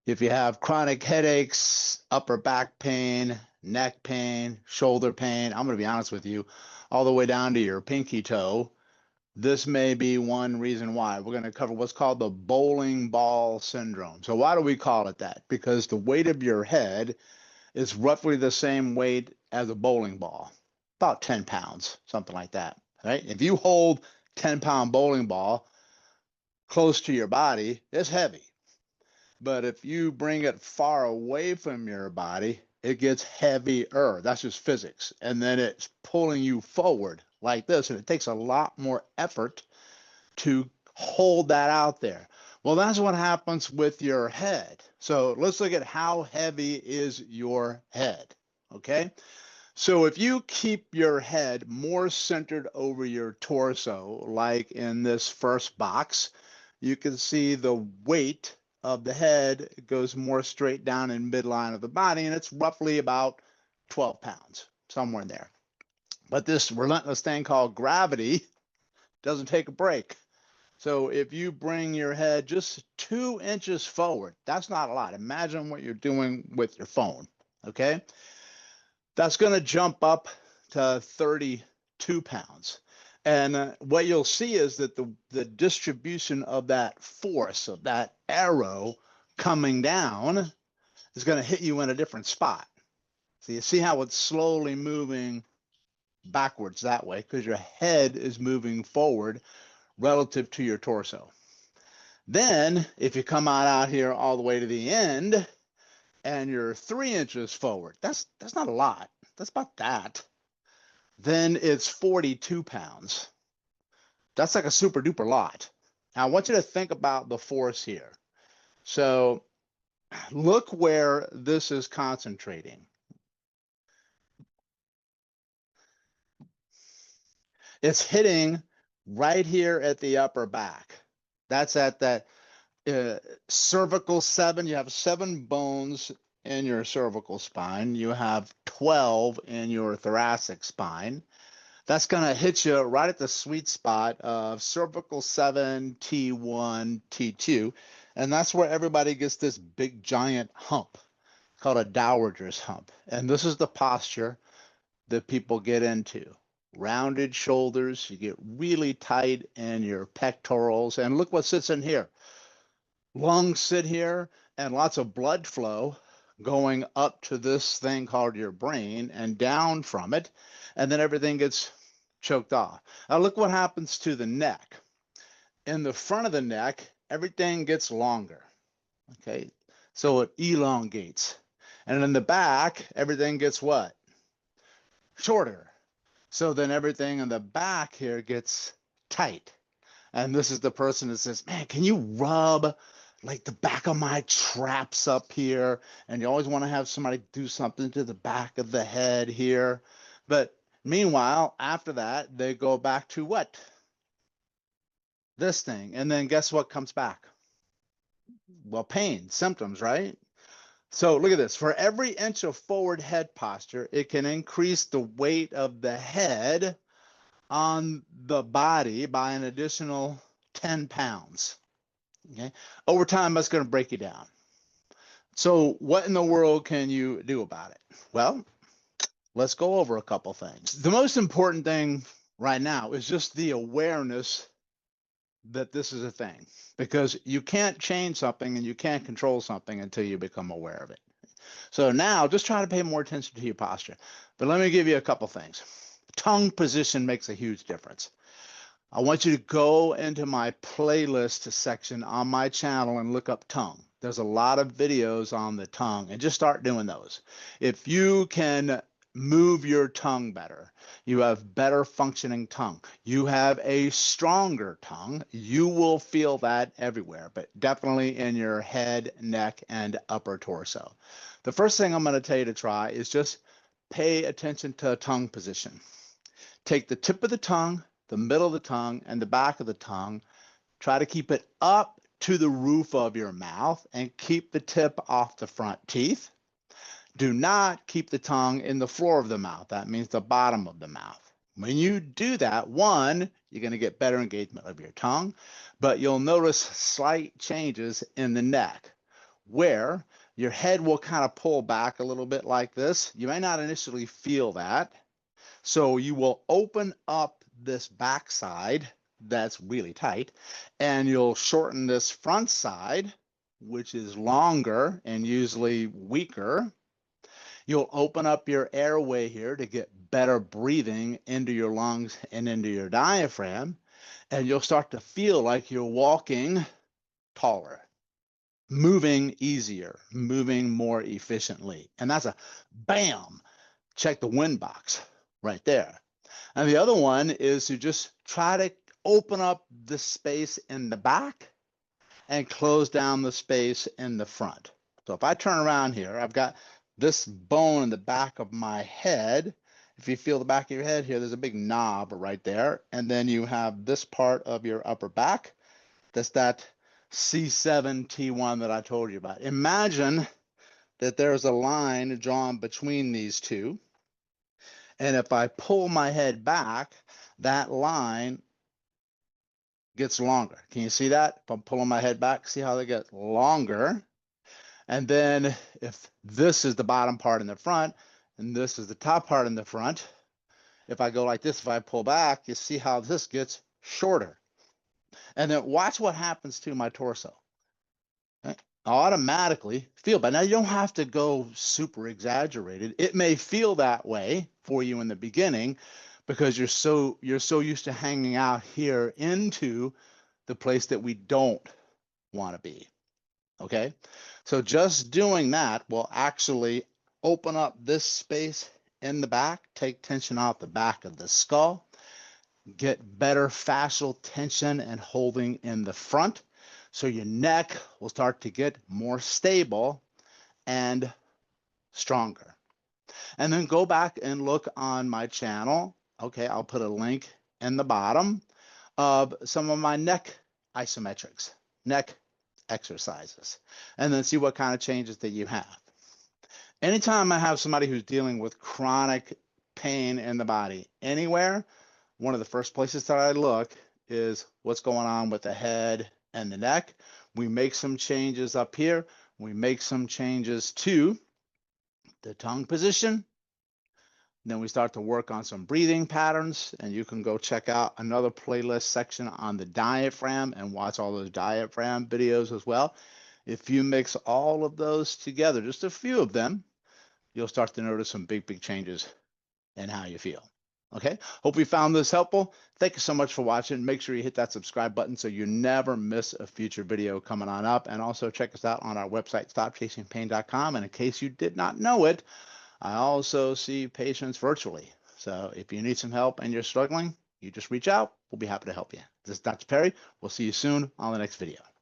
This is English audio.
If you have chronic headaches, upper back pain, neck pain, shoulder pain, I'm going to be honest with you, all the way down to your pinky toe, this may be one reason why. We're going to cover what's called the bowling ball syndrome. So, why do we call it that? Because the weight of your head is roughly the same weight as a bowling ball, about 10 pounds, something like that. Right? If you hold 10-pound bowling ball close to your body, it's heavy. But if you bring it far away from your body, it gets heavier. That's just physics. And then it's pulling you forward like this. And it takes a lot more effort to hold that out there. Well, that's what happens with your head. So let's look at how heavy is your head. Okay. So if you keep your head more centered over your torso, like in this first box, you can see the weight of the head goes more straight down in midline of the body, and it's roughly about 12 pounds, somewhere in there. But this relentless thing called gravity doesn't take a break. So if you bring your head just 2 inches forward, that's not a lot. Imagine what you're doing with your phone, okay? That's going to jump up to 32 pounds. And what you'll see is that the distribution of that force, of that arrow coming down, is going to hit you in a different spot. So you see how it's slowly moving backwards that way because your head is moving forward relative to your torso. Then, if you come out here all the way to the end and you're 3 inches forward, that's not a lot. That's about that. Then it's 42 pounds. That's like a super duper lot. Now, I want you to think about the force here. So look where this is concentrating. It's hitting right here at the upper back. That's at that cervical 7. You have 7 bones in your cervical spine. You have 12 in your thoracic spine. That's going to hit you right at the sweet spot of cervical 7, T1, T2. And that's where everybody gets this big giant hump called a dowager's hump. And this is the posture that people get into. Rounded shoulders, you get really tight in your pectorals. And look what sits in here. Lungs sit here and lots of blood flow going up to this thing called your brain and down from it. And then everything gets choked off. Now look what happens to the neck. In the front of the neck, everything gets longer. Okay, so it elongates. And in the back, everything gets what? Shorter. So then everything in the back here gets tight. And this is the person that says, man, can you rub like the back of my traps up here? And you always want to have somebody do something to the back of the head here. But meanwhile, after that, they go back to what? This thing. And then guess what comes back? Well, pain, symptoms, right? So look at this. For every inch of forward head posture, it can increase the weight of the head on the body by an additional 10 pounds. Okay. Over time, that's going to break you down. So what in the world can you do about it? Well, let's go over a couple things. The most important thing right now is just the awareness that this is a thing, because you can't change something and you can't control something until you become aware of it. So now just try to pay more attention to your posture. But let me give you a couple things. Tongue position makes a huge difference. I want you to go into my playlist section on my channel and look up tongue. There's a lot of videos on the tongue, and just start doing those. If you can move your tongue better, you have better functioning tongue, you have a stronger tongue, you will feel that everywhere, but definitely in your head, neck, and upper torso. The first thing I'm going to tell you to try is just pay attention to tongue position. Take the tip of the tongue, the middle of the tongue, and the back of the tongue. Try to keep it up to the roof of your mouth and keep the tip off the front teeth. Do not keep the tongue in the floor of the mouth. That means the bottom of the mouth. When you do that, one, you're going to get better engagement of your tongue, but you'll notice slight changes in the neck. where your head will kind of pull back a little bit like this. You may not initially feel that. So you will open up this back side that's really tight, and you'll shorten this front side, which is longer and usually weaker. You'll open up your airway here to get better breathing into your lungs and into your diaphragm, and you'll start to feel like you're walking taller, moving easier, moving more efficiently. And that's a bam, check the wind box right there. And the other one is to just try to open up the space in the back and close down the space in the front. So if I turn around here, I've got this bone in the back of my head. If you feel the back of your head here, there's a big knob right there. And then you have this part of your upper back. That's that C7, T1 that I told you about. Imagine that there's a line drawn between these two. And if I pull my head back, that line gets longer. Can you see that? If I'm pulling my head back, see how they get longer? And then if this is the bottom part in the front, and this is the top part in the front, if I go like this, if I pull back, you see how this gets shorter. And then watch what happens to my torso. Okay? Automatically feel, but now you don't have to go super exaggerated. It may feel that way for you in the beginning because you're so used to hanging out here into the place that we don't want to be. Okay, so just doing that will actually open up this space in the back, take tension off the back of the skull, get better fascial tension and holding in the front. So your neck will start to get more stable and stronger. And then go back and look on my channel. Okay, I'll put a link in the bottom of some of my neck isometrics, neck exercises, and then see what kind of changes that you have. Anytime I have somebody who's dealing with chronic pain in the body anywhere, one of the first places that I look is what's going on with the head and the neck. We make some changes up here. We make some changes to the tongue position. Then we start to work on some breathing patterns, and you can go check out another playlist section on the diaphragm and watch all those diaphragm videos as well. If you mix all of those together, just a few of them, you'll start to notice some big changes in how you feel. Okay, hope you found this helpful. Thank you so much for watching. Make sure you hit that subscribe button so you never miss a future video coming on up. And also check us out on our website, stopchasingpain.com. And in case you did not know it, I also see patients virtually. So if you need some help and you're struggling, you just reach out. We'll be happy to help you. This is Dr. Perry. We'll see you soon on the next video.